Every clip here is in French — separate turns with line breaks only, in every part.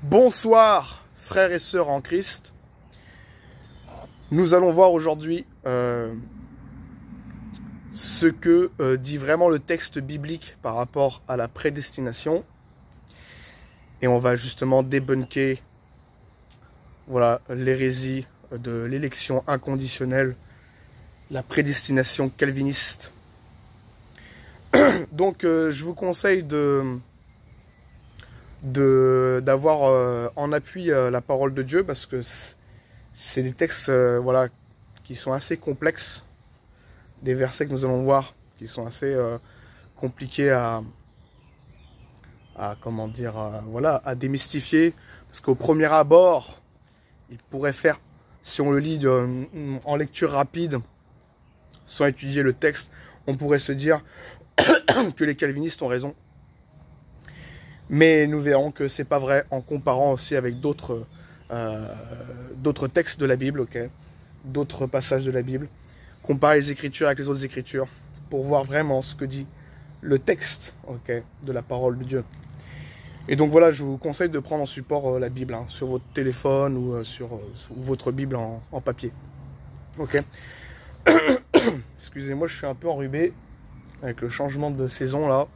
Bonsoir frères et sœurs en Christ. Nous allons voir aujourd'hui ce que dit vraiment le texte biblique par rapport à la prédestination. Et on va justement débunker l'hérésie de l'élection inconditionnelle, la prédestination calviniste. Donc je vous conseille d'avoir en appui la parole de Dieu, parce que c'est des textes qui sont assez complexes, des versets que nous allons voir qui sont assez compliqués à démystifier, parce qu'au premier abord il pourrait faire, si on le lit en lecture rapide sans étudier le texte, on pourrait se dire que les calvinistes ont raison. Mais nous verrons que c'est pas vrai en comparant aussi avec d'autres textes de la Bible, d'autres passages de la Bible. Comparer les Écritures avec les autres Écritures pour voir vraiment ce que dit le texte de la parole de Dieu. Et donc voilà, je vous conseille de prendre en support la Bible sur votre téléphone ou sur votre Bible en papier. Excusez-moi, je suis un peu enrhumé avec le changement de saison là.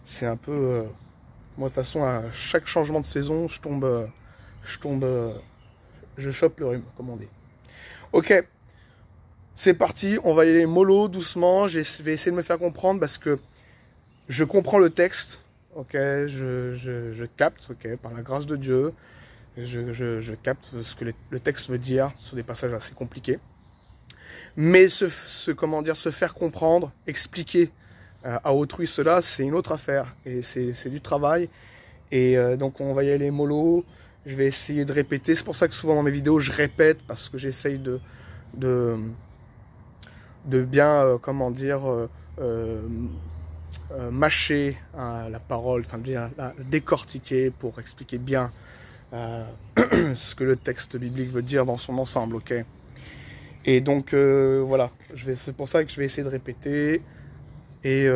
C'est un peu... moi, de toute façon, à chaque changement de saison, je chope le rhume, comme on dit. Ok, c'est parti, on va y aller mollo, doucement. Je vais essayer de me faire comprendre parce que je comprends le texte, je capte, par la grâce de Dieu, je capte ce que le texte veut dire sur des passages assez compliqués. Mais se faire comprendre, expliquer à autrui cela, c'est une autre affaire et c'est du travail. Et donc on va y aller mollo. Je vais essayer de répéter. C'est pour ça que souvent dans mes vidéos je répète, parce que j'essaye de bien mâcher la parole, la décortiquer pour expliquer bien ce que le texte biblique veut dire dans son ensemble. Et donc voilà, c'est pour ça que je vais essayer de répéter, et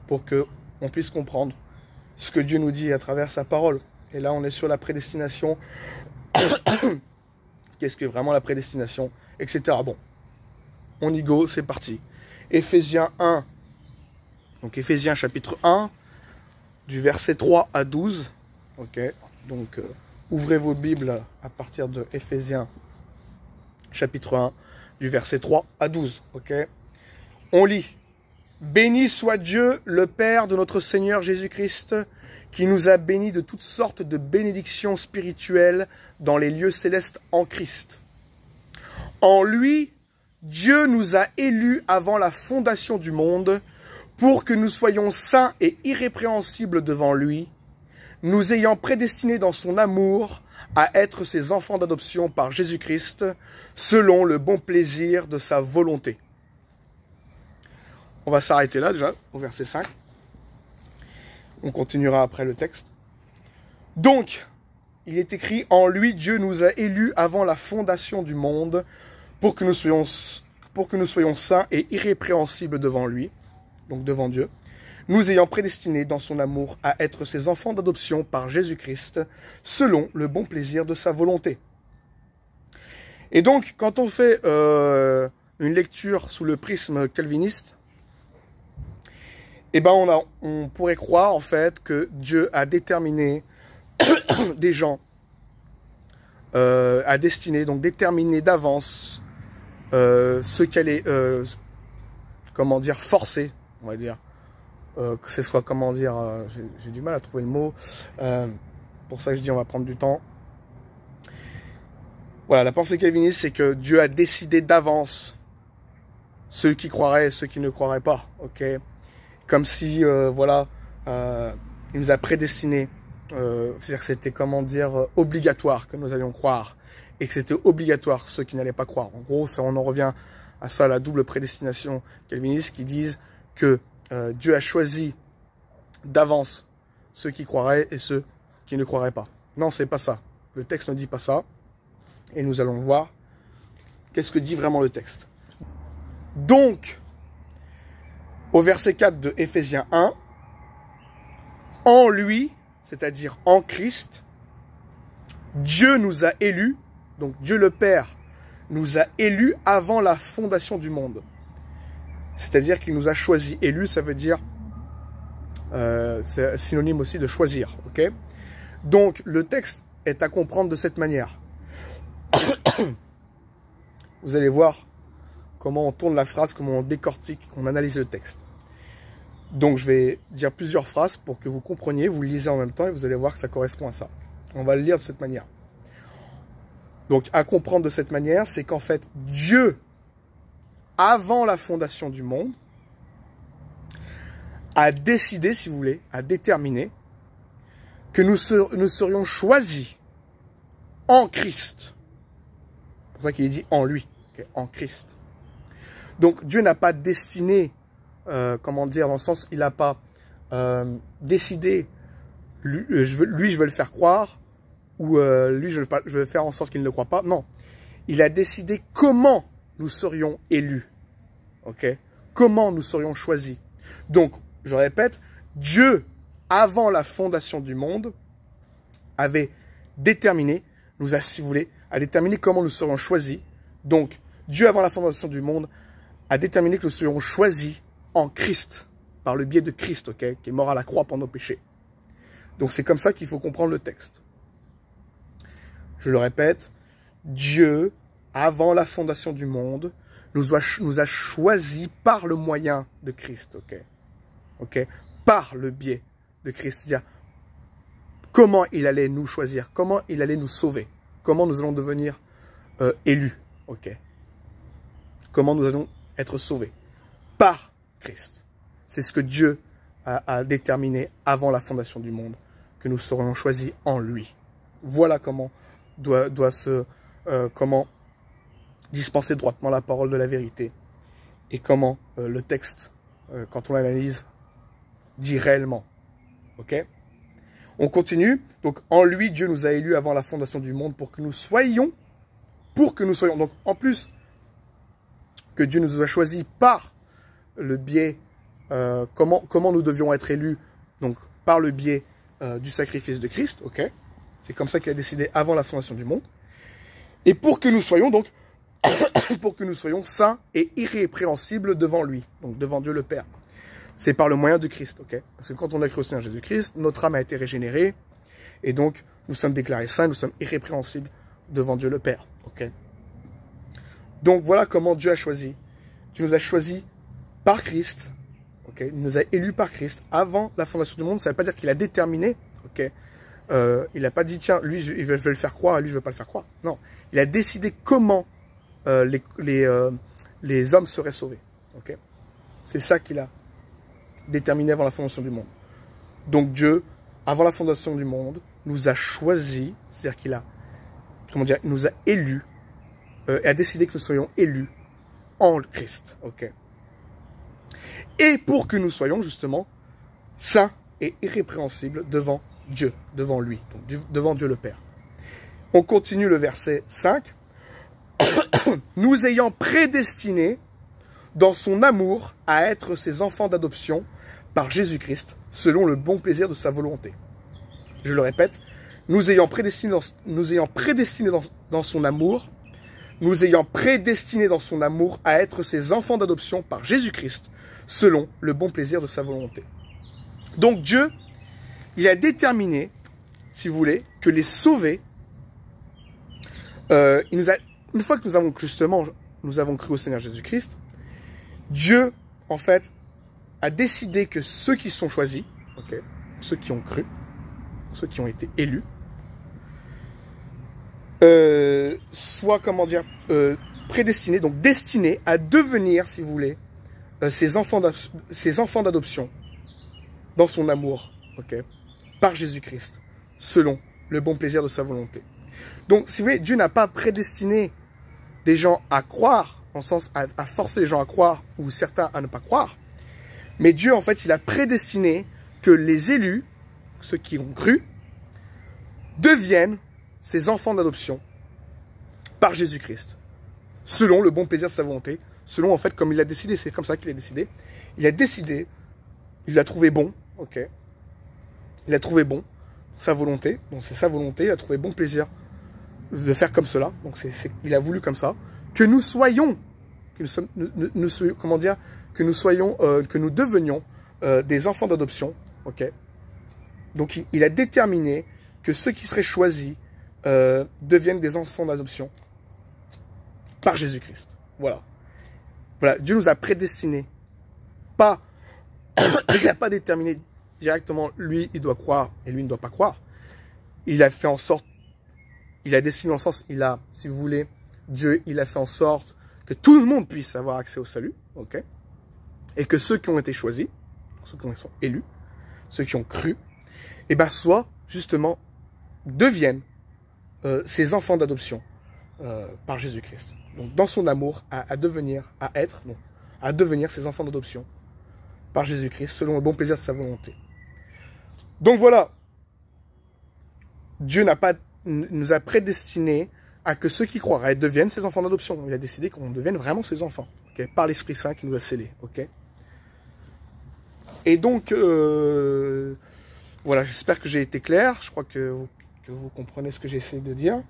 pour que on puisse comprendre ce que Dieu nous dit à travers sa parole. Et là on est sur la prédestination. Qu'est-ce que vraiment la prédestination, etc. Bon, on y go, c'est parti. Éphésiens 1, donc Éphésiens chapitre 1, du verset 3 à 12. Donc ouvrez vos Bibles à partir de Éphésiens chapitre 1, du verset 3 à 12. On lit: Béni soit Dieu, le Père de notre Seigneur Jésus-Christ, qui nous a bénis de toutes sortes de bénédictions spirituelles dans les lieux célestes en Christ. En lui, Dieu nous a élus avant la fondation du monde, pour que nous soyons saints et irrépréhensibles devant lui, nous ayant prédestinés dans son amour à être ses enfants d'adoption par Jésus-Christ, selon le bon plaisir de sa volonté. On va s'arrêter là déjà, au verset 5. On continuera après le texte. Donc, il est écrit: en lui, Dieu nous a élus avant la fondation du monde, pour que nous soyons saints et irrépréhensibles devant lui, donc devant Dieu, nous ayant prédestinés dans son amour à être ses enfants d'adoption par Jésus-Christ, selon le bon plaisir de sa volonté. Et donc, quand on fait une lecture sous le prisme calviniste, on pourrait croire en fait que Dieu a déterminé des gens, déterminé d'avance ce qu'elle est, forcer, on va dire, que ce soit, j'ai du mal à trouver le mot, pour ça que je dis on va prendre du temps. Voilà, la pensée calviniste, c'est que Dieu a décidé d'avance ceux qui croiraient et ceux qui ne croiraient pas, comme si, il nous a prédestinés, c'est-à-dire que c'était, obligatoire que nous allions croire, et que c'était obligatoire ceux qui n'allaient pas croire. En gros, on en revient à ça, la double prédestination calviniste, qui disent que Dieu a choisi d'avance ceux qui croiraient et ceux qui ne croiraient pas. Non, c'est pas ça. Le texte ne dit pas ça, et nous allons voir qu'est-ce que dit vraiment le texte. Donc, au verset 4 de Éphésiens 1, en lui, c'est-à-dire en Christ, Dieu nous a élus, donc Dieu le Père nous a élus avant la fondation du monde. C'est-à-dire qu'il nous a choisis. Élu, ça veut dire, c'est synonyme aussi de choisir. Okay, donc, le texte est à comprendre de cette manière. Vous allez voir comment on tourne la phrase, comment on décortique, on analyse le texte. Donc, je vais dire plusieurs phrases pour que vous compreniez, vous le lisez en même temps et vous allez voir que ça correspond à ça. On va le lire de cette manière. Donc, à comprendre de cette manière, c'est qu'en fait, Dieu, avant la fondation du monde, a décidé, si vous voulez, a déterminé que nous serions choisis en Christ. C'est pour ça qu'il est dit en lui, okay, en Christ. Donc, Dieu n'a pas destiné, comment dire, dans le sens, il n'a pas décidé, lui, je veux le faire croire, ou lui, je veux faire en sorte qu'il ne le croit pas. Non, il a décidé comment nous serions élus. Ok, comment nous serions choisis. Donc, je répète, Dieu, avant la fondation du monde, avait déterminé, nous a, si vous voulez, a déterminé comment nous serions choisis. Donc, Dieu, avant la fondation du monde, a déterminé que nous serions choisis en Christ, par le biais de Christ, ok, qui est mort à la croix pour nos péchés. Donc, c'est comme ça qu'il faut comprendre le texte. Je le répète, Dieu, avant la fondation du monde, nous a choisis par le moyen de Christ, ok, ok, par le biais de Christ. C'est-à-dire, comment il allait nous choisir, comment il allait nous sauver, comment nous allons devenir élus, ok, comment nous allons être sauvés par Christ. C'est ce que Dieu a déterminé avant la fondation du monde, que nous serions choisis en lui. Voilà comment comment dispenser droitement la parole de la vérité et comment le texte, quand on l'analyse, dit réellement. Ok? On continue. Donc, en lui, Dieu nous a élus avant la fondation du monde pour que nous soyons. Donc, en plus que Dieu nous a choisis par le biais, comment nous devions être élus, donc par le biais du sacrifice de Christ. Ok? C'est comme ça qu'il a décidé avant la fondation du monde. Et pour que nous soyons donc, pour que nous soyons saints et irrépréhensibles devant lui, donc devant Dieu le Père. C'est par le moyen de Christ, ok? Parce que quand on a cru au Seigneur Jésus-Christ, notre âme a été régénérée, et donc nous sommes déclarés saints, nous sommes irrépréhensibles devant Dieu le Père, ok? Donc voilà comment Dieu a choisi. Dieu nous a choisis par Christ, ok? Il nous a élus par Christ avant la fondation du monde. Ça ne veut pas dire qu'il a déterminé, ok? Il n'a pas dit, tiens, lui, je vais le faire croire, et lui, je ne vais pas le faire croire. Non, il a décidé comment les hommes seraient sauvés. Okay, c'est ça qu'il a déterminé avant la fondation du monde. Donc Dieu, avant la fondation du monde, nous a choisis, c'est-à-dire qu'il a, comment dire, il nous a élus, et a décidé que nous soyons élus en Christ. Okay, et pour que nous soyons justement saints et irrépréhensibles devant Dieu, devant lui, donc devant Dieu le Père. On continue le verset 5. Nous ayant prédestinés dans son amour à être ses enfants d'adoption par Jésus-Christ, selon le bon plaisir de sa volonté. Je le répète, nous ayant prédestinés dans son amour, nous ayant prédestinés dans son amour à être ses enfants d'adoption par Jésus-Christ, selon le bon plaisir de sa volonté. Donc Dieu, il a déterminé, si vous voulez, que les sauvés, une fois que nous avons cru au Seigneur Jésus-Christ, Dieu, en fait, a décidé que ceux qui sont choisis, okay, ceux qui ont cru, ceux qui ont été élus, soient, comment dire, prédestinés, donc destinés à devenir, si vous voulez, ses enfants d'adoption dans son amour, okay, par Jésus-Christ, selon le bon plaisir de sa volonté. Donc, si vous voulez, Dieu n'a pas prédestiné des gens à croire, en sens à forcer les gens à croire, ou certains à ne pas croire. Mais Dieu, en fait, il a prédestiné que les élus, ceux qui ont cru, deviennent ses enfants d'adoption par Jésus-Christ, selon le bon plaisir de sa volonté, selon, en fait, comme il a décidé. C'est comme ça qu'il a décidé. Il a décidé, il l'a trouvé bon, ok. Il a trouvé bon sa volonté. Donc c'est sa volonté, il a trouvé bon plaisir de faire comme cela. Donc il a voulu comme ça. Que nous soyons, comment dire, que nous devenions des enfants d'adoption. Ok. Donc il a déterminé que ceux qui seraient choisis deviennent des enfants d'adoption par Jésus-Christ. Voilà. Voilà. Dieu nous a prédestinés. Pas, il n'a pas déterminé directement, lui, il doit croire et lui, il ne doit pas croire. Il a fait en sorte, il a destiné en sens, il a, si vous voulez, Dieu, il a fait en sorte que tout le monde puisse avoir accès au salut, ok? Et que ceux qui ont été choisis, ceux qui sont élus, ceux qui ont cru, et ben soit, justement, deviennent ces enfants d'adoption par Jésus-Christ. Donc, dans son amour, à devenir ces enfants d'adoption par Jésus-Christ, selon le bon plaisir de sa volonté. Donc voilà, Dieu nous a prédestinés à que ceux qui croiraient deviennent ses enfants d'adoption. Il a décidé qu'on devienne vraiment ses enfants, okay, par l'Esprit Saint qui nous a scellés. Okay. Et donc, voilà, j'espère que j'ai été clair. Je crois que vous comprenez ce que j'essaie de dire.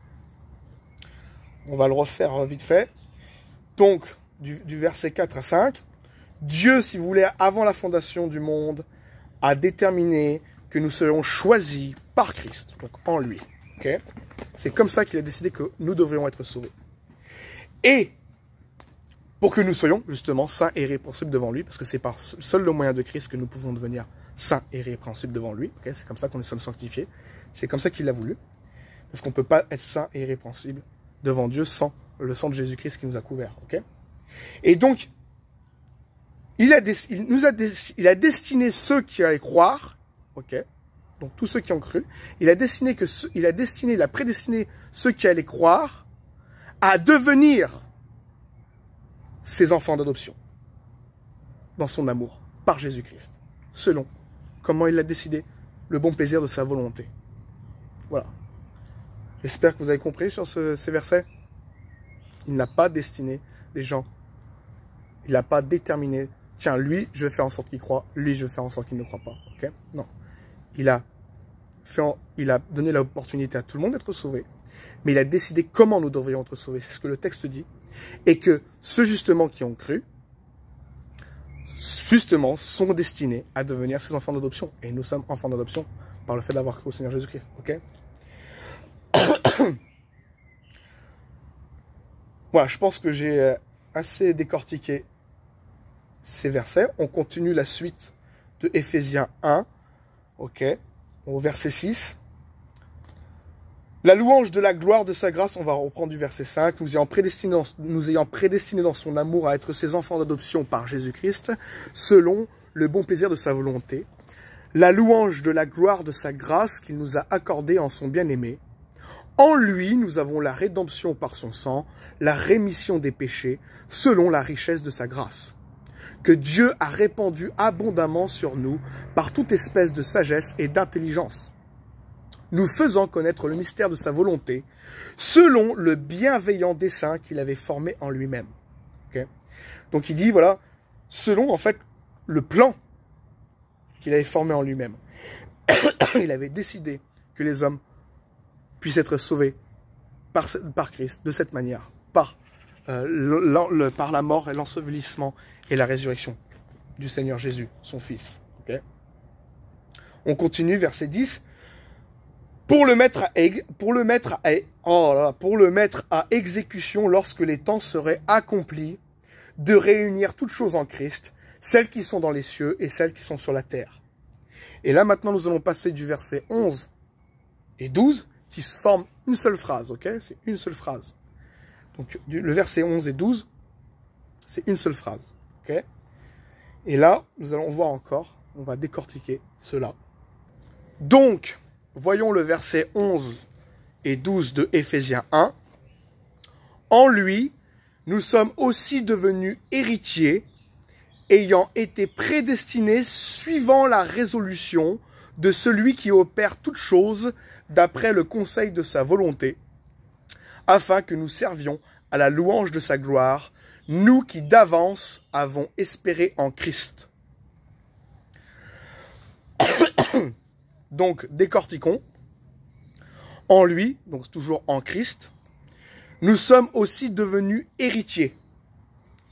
On va le refaire vite fait. Donc, du verset 4 à 5, Dieu, si vous voulez, avant la fondation du monde, a déterminé que nous serons choisis par Christ, donc en lui. Okay, c'est comme ça qu'il a décidé que nous devrions être sauvés. Et pour que nous soyons justement saints et irrépréhensibles devant lui, parce que c'est par seul le moyen de Christ que nous pouvons devenir saints et irrépréhensibles devant lui. Okay, c'est comme ça qu'on nous sommes sanctifiés. C'est comme ça qu'il l'a voulu. Parce qu'on ne peut pas être saint et irrépréhensible devant Dieu sans le sang de Jésus-Christ qui nous a couverts. Okay, et donc, il a destiné ceux qui allaient croire, ok, donc tous ceux qui ont cru, il a prédestiné ceux qui allaient croire à devenir ses enfants d'adoption dans son amour par Jésus-Christ, selon comment il l'a décidé, le bon plaisir de sa volonté. Voilà. J'espère que vous avez compris sur ces versets. Il n'a pas destiné des gens, il n'a pas déterminé, tiens, lui, je vais faire en sorte qu'il croit, lui, je vais faire en sorte qu'il ne croit pas. Okay, non. Il a donné l'opportunité à tout le monde d'être sauvé, mais il a décidé comment nous devrions être sauvés. C'est ce que le texte dit. Et que ceux justement qui ont cru, justement, sont destinés à devenir ses enfants d'adoption. Et nous sommes enfants d'adoption par le fait d'avoir cru au Seigneur Jésus-Christ. Ok. Voilà, je pense que j'ai assez décortiqué ces versets. On continue la suite de Éphésiens 1, ok, au verset 6. La louange de la gloire de sa grâce, on va reprendre du verset 5, nous ayant prédestinés dans son amour à être ses enfants d'adoption par Jésus-Christ, selon le bon plaisir de sa volonté. La louange de la gloire de sa grâce qu'il nous a accordée en son bien-aimé. En lui, nous avons la rédemption par son sang, la rémission des péchés, selon la richesse de sa grâce, que Dieu a répandu abondamment sur nous par toute espèce de sagesse et d'intelligence, nous faisant connaître le mystère de sa volonté, selon le bienveillant dessein qu'il avait formé en lui-même. Okay, donc il dit, voilà, selon en fait le plan qu'il avait formé en lui-même. Il avait décidé que les hommes puissent être sauvés par Christ de cette manière, par la mort et l'ensevelissement et la résurrection du Seigneur Jésus, son Fils. Okay, on continue, verset 10. Pour le mettre à exécution lorsque les temps seraient accomplis, de réunir toutes choses en Christ, celles qui sont dans les cieux et celles qui sont sur la terre. Et là maintenant nous allons passer du verset 11 et 12 qui se forment une seule phrase, ok? C'est une seule phrase. Donc le verset 11 et 12, c'est une seule phrase, ok? Et là, nous allons voir encore, on va décortiquer cela. Donc, voyons le verset 11 et 12 de Éphésiens 1. En lui, nous sommes aussi devenus héritiers, ayant été prédestinés suivant la résolution de celui qui opère toutes choses d'après le conseil de sa volonté, afin que nous servions à la louange de sa gloire, nous qui d'avance avons espéré en Christ. Donc, décortiquons. En lui, donc toujours en Christ, nous sommes aussi devenus héritiers,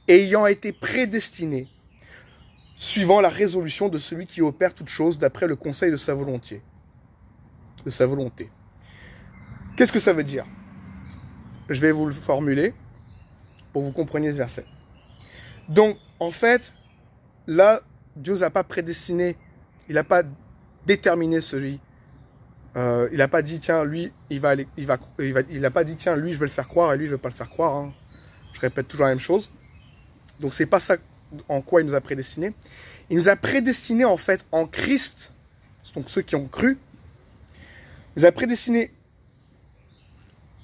ayant été prédestinés, suivant la résolution de celui qui opère toutes choses d'après le conseil de sa volonté. Qu'est-ce que ça veut dire? Je vais vous le formuler pour que vous compreniez ce verset. Donc, en fait, là, Dieu n'a pas prédestiné, il n'a pas déterminé celui. Il n'a pas dit, tiens, lui, il n'a pas dit, tiens, lui, je vais le faire croire et lui, je ne vais pas le faire croire. Hein. Je répète toujours la même chose. Donc, c'est pas ça en quoi il nous a prédestiné. Il nous a prédestiné, en fait, en Christ, donc ceux qui ont cru. Il nous a prédestiné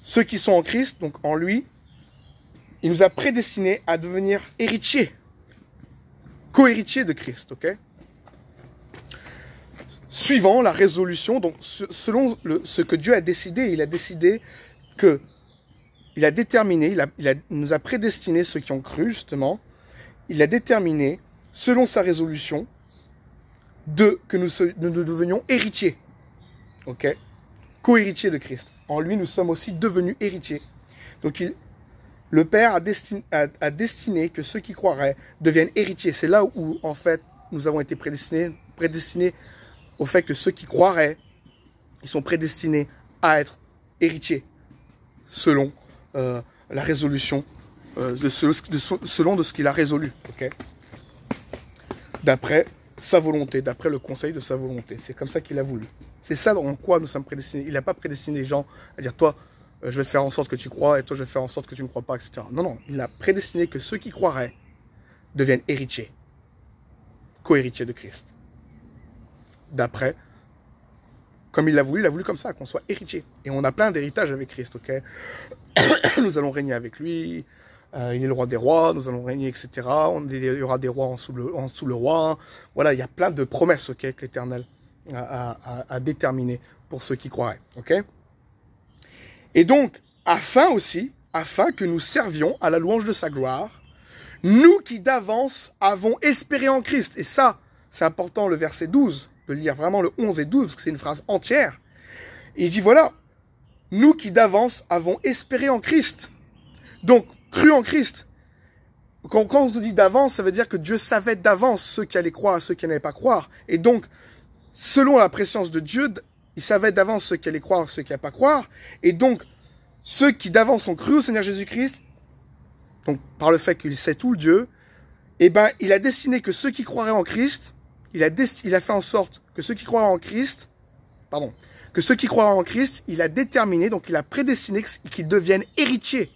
ceux qui sont en Christ, donc en lui. Il nous a prédestinés à devenir héritiers, co-héritiers de Christ, ok? Suivant la résolution, donc selon ce que Dieu a décidé, il a décidé que, il a déterminé, il nous a prédestinés ceux qui ont cru, justement, il a déterminé, selon sa résolution, que nous devenions héritiers, ok? Co-héritiers de Christ. En lui, nous sommes aussi devenus héritiers. Donc, le Père a destiné que ceux qui croiraient deviennent héritiers. C'est là où, en fait, nous avons été prédestinés au fait que ceux qui croiraient, ils sont prédestinés à être héritiers, selon la résolution, selon de ce qu'il a résolu, okay? D'après sa volonté, d'après le conseil de sa volonté. C'est comme ça qu'il a voulu. C'est ça en quoi nous sommes prédestinés. Il n'a pas prédestiné les gens à dire, toi, je vais faire en sorte que tu crois, et toi, je vais faire en sorte que tu ne crois pas, etc. Non, non, il a prédestiné que ceux qui croiraient deviennent héritiers, co-héritiers de Christ. D'après, comme il l'a voulu comme ça, qu'on soit héritier. Et on a plein d'héritages avec Christ, ok? Nous allons régner avec lui, il est le roi des rois, nous allons régner, etc. Il y aura des rois en dessous le roi. Voilà, il y a plein de promesses, ok, que l'Éternel a déterminées pour ceux qui croiraient, ok? Et donc, afin que nous servions à la louange de sa gloire, nous qui d'avance avons espéré en Christ. Et ça, c'est important, le verset 12, de lire vraiment le 11 et 12, parce que c'est une phrase entière. Et il dit, voilà, nous qui d'avance avons espéré en Christ. Donc, cru en Christ. Quand on dit d'avance, ça veut dire que Dieu savait d'avance ceux qui allaient croire et ceux qui n'allaient pas croire. Et donc, selon la préscience de Dieu, il savait d'avance ceux qui allaient croire et ceux qui n'allaient pas croire. Et donc, ceux qui d'avance ont cru au Seigneur Jésus-Christ, donc par le fait qu'il sait tout, Dieu, eh ben, il a destiné que ceux qui croiraient en Christ, il a fait en sorte que ceux qui croiraient en Christ, il a déterminé, donc il a prédestiné qu'ils deviennent héritiers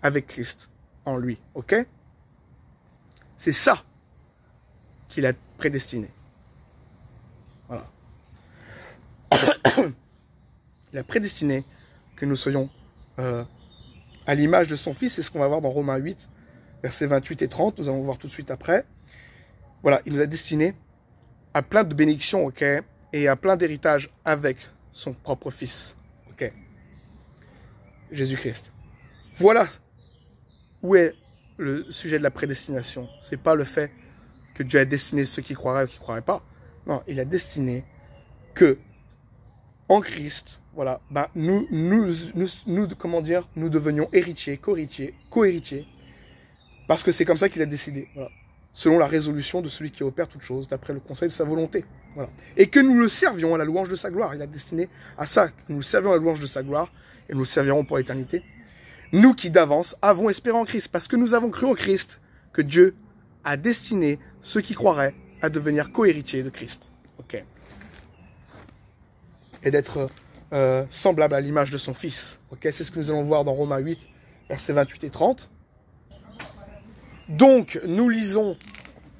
avec Christ en lui, ok? C'est ça qu'il a prédestiné. Voilà. Il a prédestiné que nous soyons à l'image de son Fils, c'est ce qu'on va voir dans Romains 8, versets 28 et 30, nous allons voir tout de suite après. Voilà, il nous a destiné à plein de bénédictions, ok, et à plein d'héritages avec son propre Fils, ok, Jésus-Christ. Voilà où est le sujet de la prédestination. C'est pas le fait que Dieu a destiné ceux qui croiraient ou qui ne croiraient pas. Non, il a destiné que en Christ, voilà, ben nous devenions héritiers, co-héritiers, parce que c'est comme ça qu'il a décidé, voilà, selon la résolution de celui qui opère toutes choses, d'après le conseil de sa volonté, voilà. Et que nous le servions à la louange de sa gloire. Il a destiné à ça, que nous le servions à la louange de sa gloire, et nous le servirons pour l'éternité. Nous qui d'avance avons espéré en Christ, parce que nous avons cru en Christ, que Dieu a destiné ceux qui croiraient à devenir co-héritiers de Christ. Ok. Et d'être semblable à l'image de son Fils. Ok, c'est ce que nous allons voir dans Romains 8, versets 28 et 30. Donc, nous lisons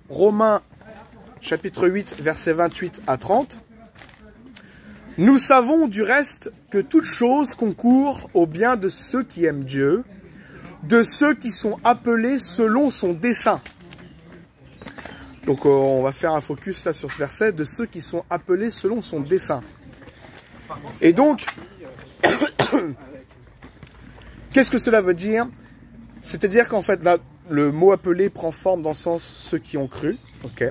Romains chapitre 8, versets 28 à 30. Nous savons du reste que toute chose concourt au bien de ceux qui aiment Dieu, de ceux qui sont appelés selon son dessein. Donc on va faire un focus là sur ce verset, de ceux qui sont appelés selon son dessein. Et donc, qu'est-ce que cela veut dire? C'est-à-dire qu'en fait, là, le mot appelé prend forme dans le sens ceux qui ont cru. Okay.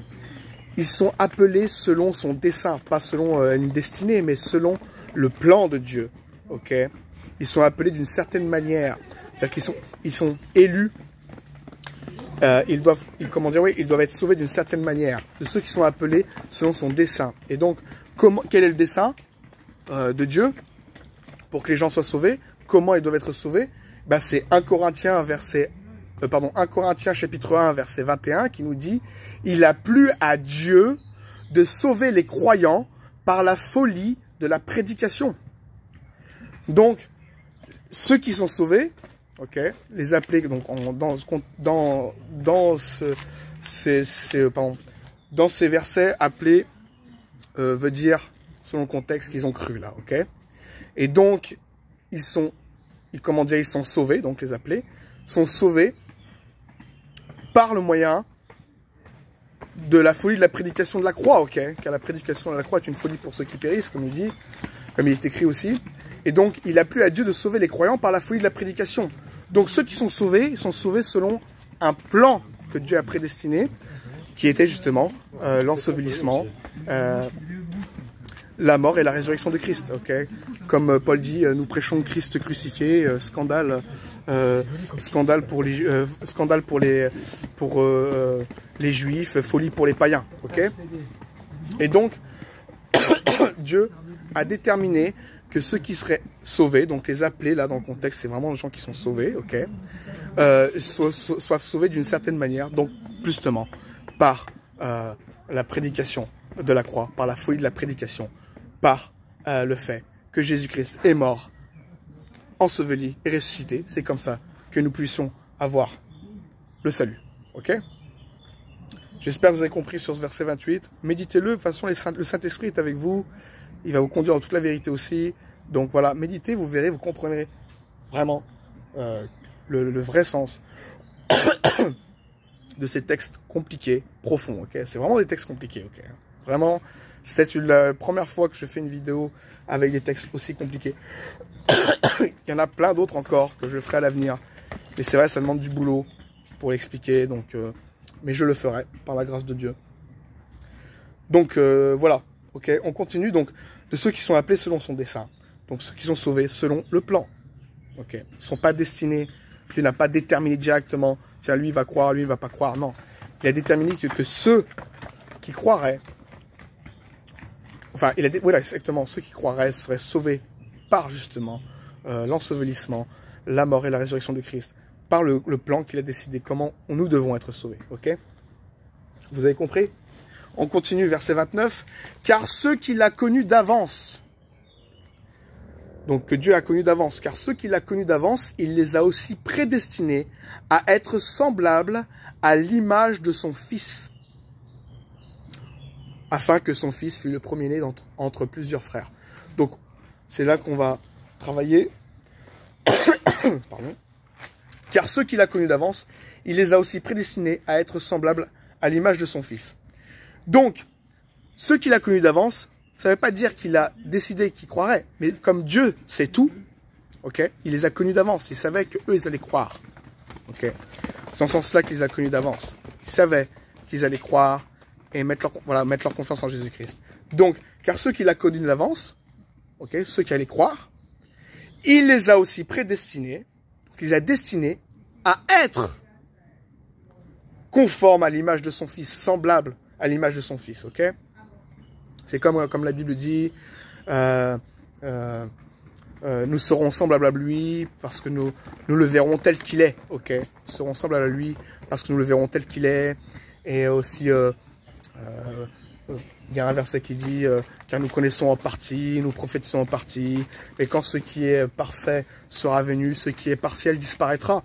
ils sont appelés selon son dessein, pas selon une destinée, mais selon le plan de Dieu. Ok? Ils sont appelés d'une certaine manière. C'est-à-dire qu'ils sont élus. Ils doivent être sauvés d'une certaine manière. De ceux qui sont appelés selon son dessein. Et donc, quel est le dessein de Dieu pour que les gens soient sauvés? Comment ils doivent être sauvés? Ben, c'est 1 Corinthiens chapitre 1, verset 21, qui nous dit « Il a plu à Dieu de sauver les croyants par la folie de la prédication. » Donc, ceux qui sont sauvés, ok, les appelés donc dans ces versets, appelés veut dire selon le contexte qu'ils ont cru là, ok. Et donc ils sont sauvés, donc les appelés sont sauvés par le moyen de la folie de la prédication de la croix, ok. Car la prédication de la croix est une folie pour ceux qui périssent, comme il est écrit aussi. Et donc il a plu à Dieu de sauver les croyants par la folie de la prédication. Donc ceux qui sont sauvés, ils sont sauvés selon un plan que Dieu a prédestiné, qui était justement l'ensevelissement, la mort et la résurrection de Christ. Okay, comme Paul dit, nous prêchons Christ crucifié, scandale pour les Juifs, folie pour les païens. Okay, et donc Dieu a déterminé que ceux qui seraient sauvés, donc les appelés, là dans le contexte, c'est vraiment les gens qui sont sauvés, ok, soient sauvés d'une certaine manière, donc justement par la prédication de la croix, par la folie de la prédication, par le fait que Jésus-Christ est mort, enseveli et ressuscité. C'est comme ça que nous puissions avoir le salut, ok. J'espère que vous avez compris sur ce verset 28. Méditez-le, de toute façon le Saint-Esprit est avec vous. Il va vous conduire dans toute la vérité aussi. Donc voilà, méditez, vous verrez, vous comprendrez vraiment le vrai sens de ces textes compliqués, profonds. Okay, c'est vraiment des textes compliqués. Okay, vraiment, c'est peut-être la première fois que je fais une vidéo avec des textes aussi compliqués. Il y en a plein d'autres encore que je ferai à l'avenir. Mais c'est vrai, ça demande du boulot pour l'expliquer. Donc, mais je le ferai par la grâce de Dieu. Donc voilà. Ok, on continue donc de ceux qui sont appelés selon son dessein. Donc ceux qui sont sauvés selon le plan. Ok, ils ne sont pas destinés. Dieu n'a pas déterminé directement. Tiens, lui il va croire, lui il va pas croire. Non, il a déterminé que ceux qui croiraient, enfin, voilà exactement, ceux qui croiraient seraient sauvés par justement l'ensevelissement, la mort et la résurrection de Christ, par le plan qu'il a décidé comment nous devons être sauvés. Ok, vous avez compris? On continue, verset 29. « Car ceux qu'il a connus d'avance, » donc que Dieu a connus d'avance, « car ceux qu'il a connus d'avance, il les a aussi prédestinés à être semblables à l'image de son Fils, afin que son Fils fût le premier-né entre plusieurs frères. » Donc, c'est là qu'on va travailler. Pardon. « Car ceux qu'il a connus d'avance, il les a aussi prédestinés à être semblables à l'image de son Fils. » Donc, ceux qu'il a connus d'avance, ça ne veut pas dire qu'il a décidé qu'ils croiraient, mais comme Dieu sait tout, ok, il les a connus d'avance. Il savait qu'eux, ils allaient croire. Ok, c'est dans ce sens-là qu'il les a connus d'avance. Il savait qu'ils allaient croire et mettre leur confiance en Jésus-Christ. Donc, car ceux qu'il a connus d'avance, ok, ceux qui allaient croire, il les a aussi prédestinés, il les a destinés à être conformes à l'image de son Fils, semblables à l'image de son Fils, ok. C'est comme la Bible dit, nous serons semblables à lui parce que nous le verrons tel qu'il est, ok. Nous serons semblables à lui parce que nous le verrons tel qu'il est. Et aussi, il y a un verset qui dit, car nous connaissons en partie, nous prophétisons en partie, et quand ce qui est parfait sera venu, ce qui est partiel disparaîtra.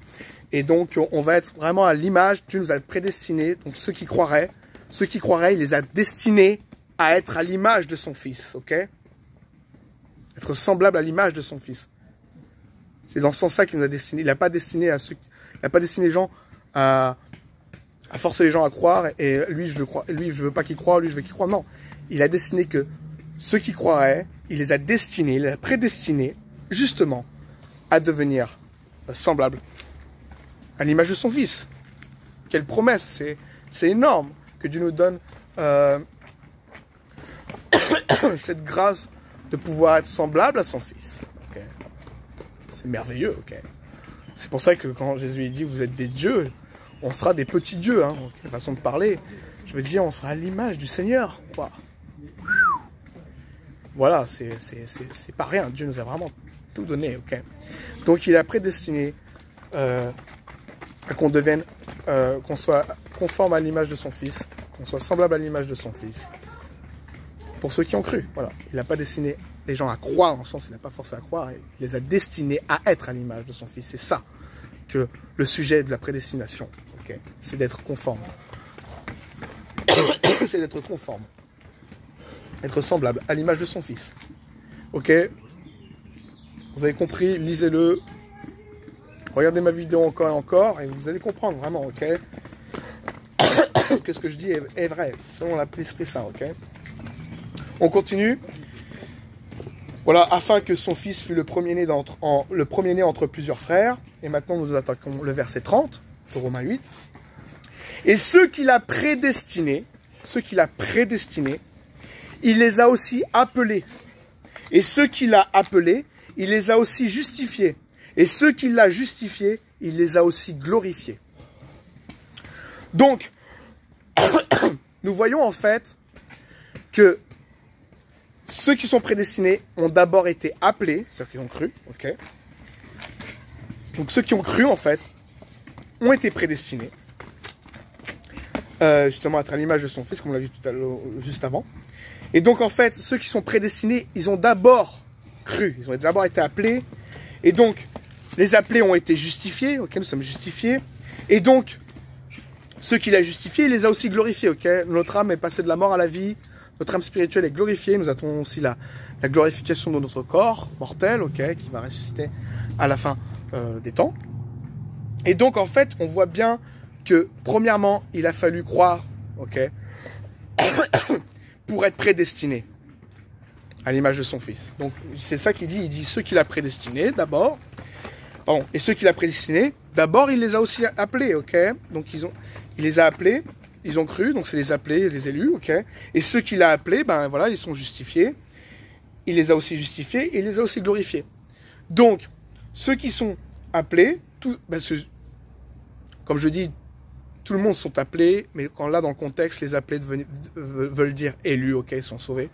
Et donc, on va être vraiment à l'image, Dieu nous a prédestinés, donc ceux qui croiraient, il les a destinés à être à l'image de son Fils, ok? Être semblable à l'image de son Fils. C'est dans ce sens-là qu'il nous a destinés. Il n'a pas destiné les gens à forcer les gens à croire, et lui, je veux pas qu'ils croient, lui, je veux qu'ils croient. Non. Il a destiné que ceux qui croiraient, il les a destinés, il les a prédestinés, justement, à devenir semblables à l'image de son Fils. Quelle promesse, c'est énorme que Dieu nous donne cette grâce de pouvoir être semblable à son Fils. Okay. C'est merveilleux. Okay. C'est pour ça que quand Jésus dit vous êtes des dieux, on sera des petits dieux. Hein, okay, façon de parler. Je veux dire, on sera à l'image du Seigneur. Quoi. Voilà, c'est pas rien. Dieu nous a vraiment tout donné. Okay. Donc il a prédestiné qu'on devienne, qu'on soit conforme à l'image de son Fils, qu'on soit semblable à l'image de son Fils. Pour ceux qui ont cru, voilà. Il n'a pas destiné les gens à croire, dans le sens il n'a pas forcé à croire, il les a destinés à être à l'image de son Fils. C'est ça que le sujet de la prédestination, okay, c'est d'être conforme. C'est d'être conforme. Être semblable à l'image de son Fils. Ok? Vous avez compris, lisez-le. Regardez ma vidéo encore et encore, et vous allez comprendre vraiment, ok? Que ce que je dis est vrai, selon l'Esprit Saint, ok? On continue. Voilà, afin que son fils fût le premier-né entre plusieurs frères. Et maintenant, nous attaquons le verset 30 de Romains 8. Et ceux qu'il a prédestinés, il les a aussi appelés. Et ceux qu'il a appelés, il les a aussi justifiés. Et ceux qu'il a justifiés, il les a aussi glorifiés. Donc, nous voyons en fait que ceux qui sont prédestinés ont d'abord été appelés, c'est-à-dire qu'ils ont cru, ok. Donc ceux qui ont cru, en fait, ont été prédestinés, justement à être à l'image de son Fils, comme on l'a vu tout à l'heure, juste avant. Et donc, en fait, ceux qui sont prédestinés, ils ont d'abord cru, ils ont d'abord été appelés, et donc, les appelés ont été justifiés, ok, nous sommes justifiés, et donc, ceux qu'il a justifiés, il les a aussi glorifiés, ok. Notre âme est passée de la mort à la vie, notre âme spirituelle est glorifiée, nous attendons aussi la glorification de notre corps mortel, ok, qui va ressusciter à la fin des temps. Et donc, en fait, on voit bien que, premièrement, il a fallu croire, ok, pour être prédestiné à l'image de son Fils. Donc, c'est ça qu'il dit, il dit ceux qu'il a prédestinés, d'abord, pardon, et ceux qu'il a prédestinés, d'abord, il les a aussi appelés, ok, donc il les a appelés, ils ont cru, donc c'est les appelés, les élus, ok. Et ceux qu'il a appelés, ben voilà, ils sont justifiés. Il les a aussi justifiés et il les a aussi glorifiés. Donc, ceux qui sont appelés, comme je dis, tout le monde sont appelés, mais quand là, dans le contexte, les appelés veulent dire élus, ok, ils sont sauvés.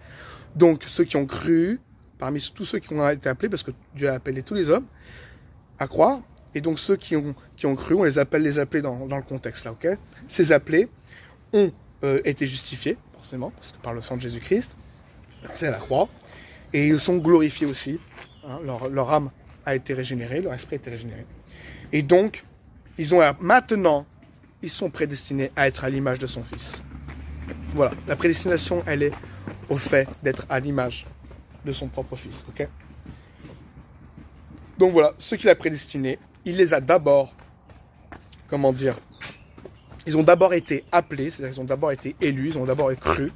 Donc, ceux qui ont cru, parmi tous ceux qui ont été appelés, parce que Dieu a appelé tous les hommes à croire, et donc ceux qui ont cru, on les appelle dans le contexte là, ok. Ces appelés ont été justifiés, forcément, parce que par le sang de Jésus-Christ, c'est à la croix, et ils sont glorifiés aussi, hein, leur âme a été régénérée, leur esprit a été régénéré. Et donc, maintenant, ils sont prédestinés à être à l'image de son Fils. Voilà, la prédestination, elle est au fait d'être à l'image de son propre Fils, ok. Donc voilà, ceux qu'il a prédestinés, il les a d'abord, comment dire, ils ont d'abord été appelés, c'est-à-dire qu'ils ont d'abord été élus, ils ont d'abord cru,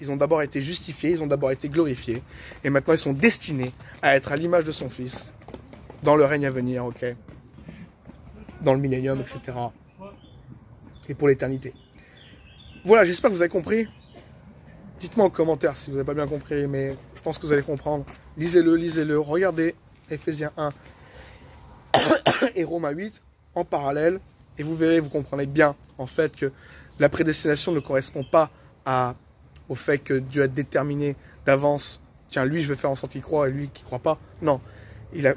ils ont d'abord été justifiés, ils ont d'abord été glorifiés, et maintenant ils sont destinés à être à l'image de son Fils, dans le règne à venir, ok, dans le millénium, etc., et pour l'éternité. Voilà, j'espère que vous avez compris. Dites-moi en commentaire si vous n'avez pas bien compris, mais je pense que vous allez comprendre. Lisez-le, regardez Ephésiens 1 et Romains 8 en parallèle, et vous verrez, vous comprendrez bien en fait que la prédestination ne correspond pas au fait que Dieu a déterminé d'avance, tiens, lui je vais faire en sorte qu'il croit et lui qui ne croit pas. Non,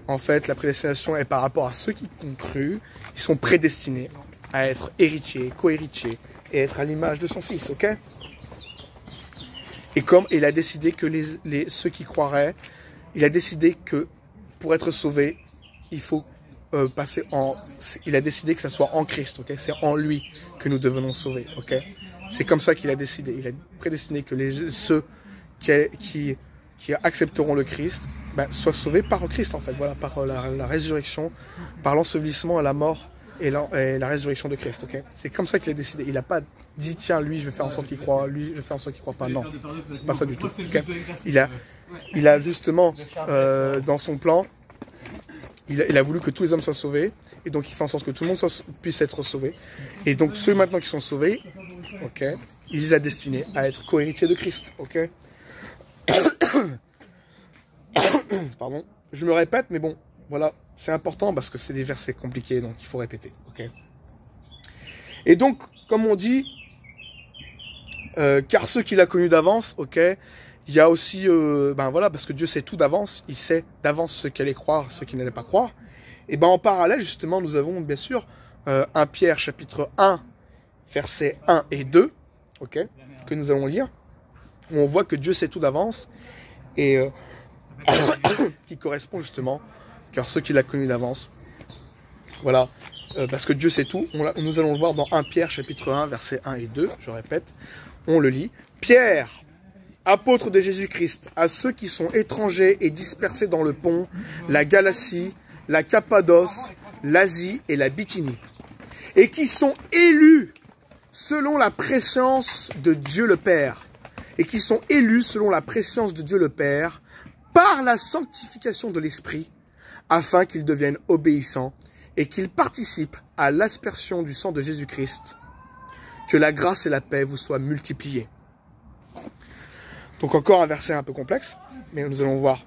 en fait la prédestination est par rapport à ceux qui ont cru, ils sont prédestinés à être héritiers, co-héritiers et être à l'image de son Fils, ok. Et comme il a décidé que ceux qui croiraient, il a décidé que pour être sauvé, il faut il a décidé que ça soit en Christ, ok. C'est en lui que nous devenons sauvés, ok. C'est comme ça qu'il a décidé. Il a prédestiné que ceux qui accepteront le Christ soient sauvés par Christ, en fait. Voilà, par la résurrection, par l'ensevelissement, la mort et la résurrection de Christ, ok. C'est comme ça qu'il a décidé. Il n'a pas dit, tiens, lui, je vais faire en sorte qu'il croit, lui, je vais faire en sorte qu'il croit pas. Non, c'est pas ça du tout, ok. Il a justement, dans son plan, il a voulu que tous les hommes soient sauvés, et donc il fait en sorte que tout le monde puisse être sauvé. Et donc ceux maintenant qui sont sauvés, ok, il les a destinés à être co-héritiers de Christ, ok. Pardon, je me répète, mais bon, voilà, c'est important parce que c'est des versets compliqués, donc il faut répéter, ok. Et donc, comme on dit, car ceux qu'il a connus d'avance, ok, il y a aussi, ben voilà, parce que Dieu sait tout d'avance, il sait d'avance ceux qui allaient croire, ceux qui n'allaient pas croire. Et ben en parallèle, justement, nous avons bien sûr 1 Pierre chapitre 1, versets 1 et 2, ok, que nous allons lire, où on voit que Dieu sait tout d'avance, et qui correspond justement, car ceux qu'il a connus d'avance, voilà, parce que Dieu sait tout, nous allons le voir dans 1 Pierre chapitre 1, versets 1 et 2, je répète, on le lit. Pierre, apôtre de Jésus-Christ, à ceux qui sont étrangers et dispersés dans le Pont, la Galatie, la Cappadoce, l'Asie et la Bithynie, et qui sont élus selon la préscience de Dieu le Père, par la sanctification de l'Esprit, afin qu'ils deviennent obéissants et qu'ils participent à l'aspersion du sang de Jésus-Christ. Que la grâce et la paix vous soient multipliées. Donc encore un verset un peu complexe, mais nous allons voir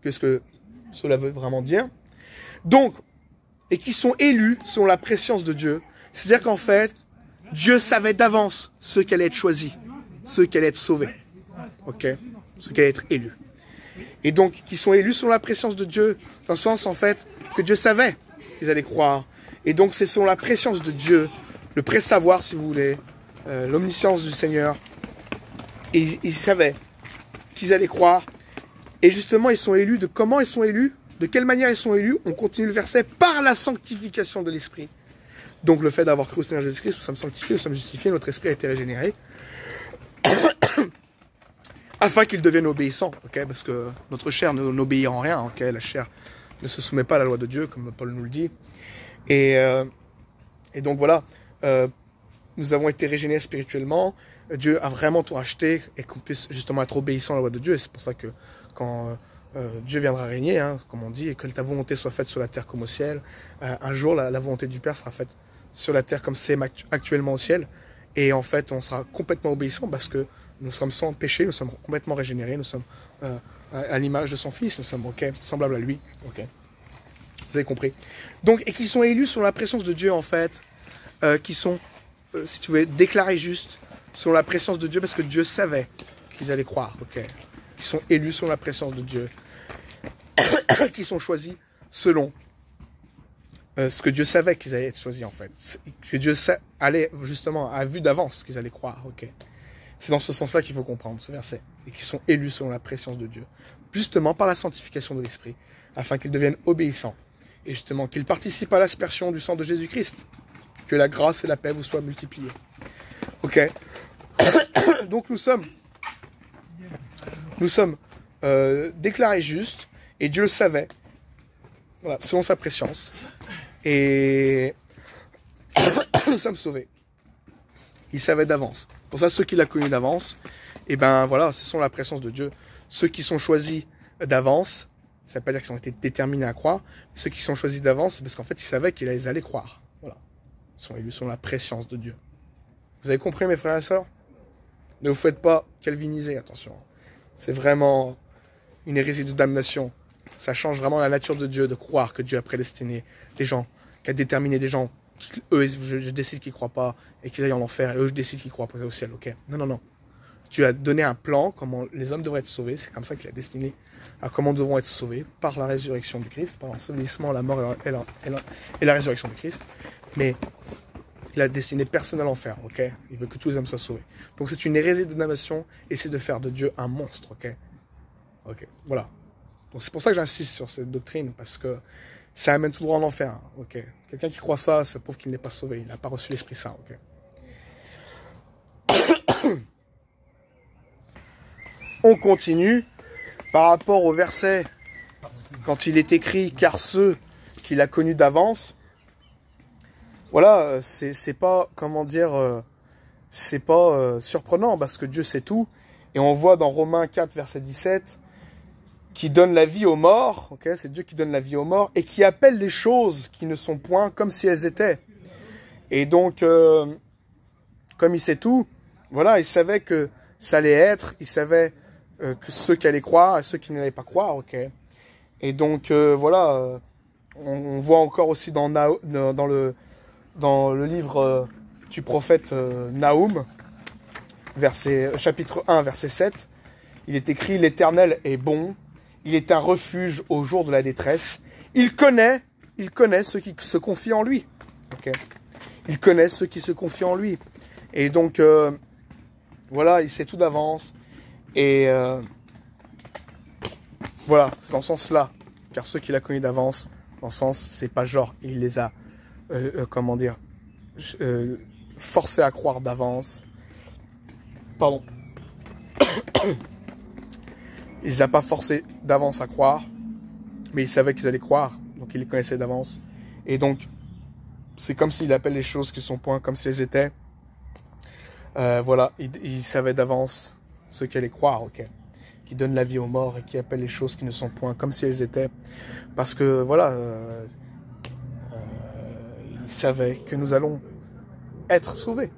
qu'est-ce que cela veut vraiment dire. Donc, et qui sont élus selon la préscience de Dieu. C'est-à-dire qu'en fait, Dieu savait d'avance ceux qui allaient être choisis, ceux qui allaient être sauvés. Ok, ceux qui allaient être élus. Et donc, qui sont élus selon la préscience de Dieu, dans le sens, en fait, que Dieu savait qu'ils allaient croire. Et donc, c'est selon la préscience de Dieu, le pré-savoir, si vous voulez, l'omniscience du Seigneur. Et ils savaient qu'ils allaient croire. Et justement, ils sont élus. De comment ils sont élus? De quelle manière ils sont élus? On continue le verset. Par la sanctification de l'Esprit. Donc, le fait d'avoir cru au Seigneur Jésus-Christ, nous sommes sanctifiés, nous sommes justifiés, notre esprit a été régénéré. Afin qu'ils deviennent obéissants, ok, parce que notre chair n'obéit en rien, ok, la chair ne se soumet pas à la loi de Dieu, comme Paul nous le dit. Et donc voilà, nous avons été régénérés spirituellement, Dieu a vraiment tout racheté, et qu'on puisse justement être obéissant à la loi de Dieu, et c'est pour ça que quand Dieu viendra régner, hein, comme on dit, et que ta volonté soit faite sur la terre comme au ciel, un jour la volonté du Père sera faite sur la terre comme c'est actuellement au ciel, et en fait on sera complètement obéissant parce que nous sommes sans péché, nous sommes complètement régénérés, nous sommes à l'image de son Fils, nous sommes semblables à lui. Okay. Vous avez compris. Donc, et qui sont élus selon la présence de Dieu, en fait, qui sont, si tu veux, déclarés justes selon la présence de Dieu, parce que Dieu savait qu'ils allaient croire. Okay. Qui sont élus selon la présence de Dieu, qui sont choisis selon ce que Dieu savait qu'ils allaient être choisis, en fait. Que Dieu allait, justement, a vu d'avance qu'ils allaient croire. Ok. C'est dans ce sens-là qu'il faut comprendre ce verset. Et qui sont élus selon la préscience de Dieu. Justement par la sanctification de l'Esprit. Afin qu'ils deviennent obéissants. Et justement qu'ils participent à l'aspersion du sang de Jésus-Christ. Que la grâce et la paix vous soient multipliées. Ok. Donc nous sommes déclarés justes. Et Dieu le savait. Voilà, selon sa préscience. Et nous sommes sauvés. Il savait d'avance. Pour ça, ceux qu'il a connus d'avance, et ben voilà, ce sont la présence de Dieu. Ceux qui sont choisis d'avance, ça ne veut pas dire qu'ils ont été déterminés à croire. Ceux qui sont choisis d'avance, c'est parce qu'en fait, ils savaient qu'ils allaient croire. Voilà. Ils sont élus selon la préscience de Dieu. Vous avez compris, mes frères et sœurs? Ne vous faites pas calviniser, attention. C'est vraiment une hérésie de damnation. Ça change vraiment la nature de Dieu de croire que Dieu a prédestiné des gens, qu'a déterminé des gens. Eux, je décide qu'ils ne croient pas et qu'ils aillent en enfer, et eux, je décide qu'ils croient pour aller au ciel, ok? Non, non, non. Dieu a donné un plan, comment les hommes devraient être sauvés, c'est comme ça qu'il a destiné à comment nous devons être sauvés, par la résurrection du Christ, par l'ensevelissement, la mort et la résurrection du Christ. Mais il a destiné personne à l'enfer, ok? Il veut que tous les hommes soient sauvés. Donc c'est une hérésie de damnation, et c'est de faire de Dieu un monstre, ok? Ok, voilà. Donc c'est pour ça que j'insiste sur cette doctrine, parce que ça amène tout droit en enfer, ok? Quelqu'un qui croit ça, ça prouve qu'il n'est pas sauvé, il n'a pas reçu l'Esprit Saint, ok? On continue par rapport au verset, quand il est écrit « Car ceux qu'il a connus d'avance », voilà, c'est pas, comment dire, c'est pas surprenant, parce que Dieu sait tout, et on voit dans Romains 4, verset 17, qui donne la vie aux morts, ok, c'est Dieu qui donne la vie aux morts, et qui appelle les choses qui ne sont point comme si elles étaient. Et donc, comme il sait tout, voilà, il savait que ça allait être, il savait que ceux qui allaient croire et ceux qui n'allaient pas croire, ok. Et donc, voilà, on voit encore aussi dans le livre du prophète Naoum, chapitre 1, verset 7, il est écrit « L'Éternel est bon, il est un refuge au jour de la détresse. Il connaît ceux qui se confient en lui. » Okay. Il connaît ceux qui se confient en lui. Et donc, voilà, il sait tout d'avance. Et voilà, dans ce sens-là, car ceux qu'il a connus d'avance, dans ce sens, c'est pas genre, il les a, comment dire, forcés à croire d'avance. Pardon. Il les a pas forcés d'avance à croire, mais il savait qu'ils allaient croire, donc il les connaissait d'avance. Et donc, c'est comme s'il appelle les choses qui sont point comme si elles étaient. Voilà, il savait d'avance ce qu'elle allait croire, ok. Qui donne la vie aux morts et qui appelle les choses qui ne sont point comme si elles étaient. Parce que, voilà, il savait que nous allons être sauvés.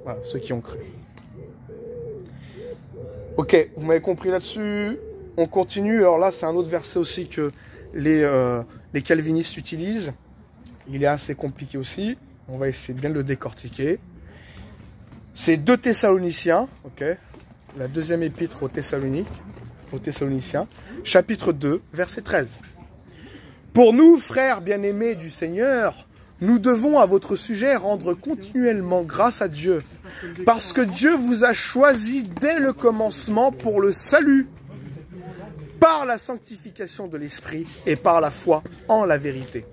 Voilà, ceux qui ont cru. Ok, vous m'avez compris là-dessus. On continue. Alors là, c'est un autre verset aussi que les calvinistes utilisent. Il est assez compliqué aussi. On va essayer de bien le décortiquer. C'est 2 Thessaloniciens, ok, la deuxième épître aux Thessaloniciens, chapitre 2, verset 13. Pour nous, frères bien-aimés du Seigneur, nous devons à votre sujet rendre continuellement grâce à Dieu, parce que Dieu vous a choisi dès le commencement pour le salut, par la sanctification de l'Esprit et par la foi en la vérité.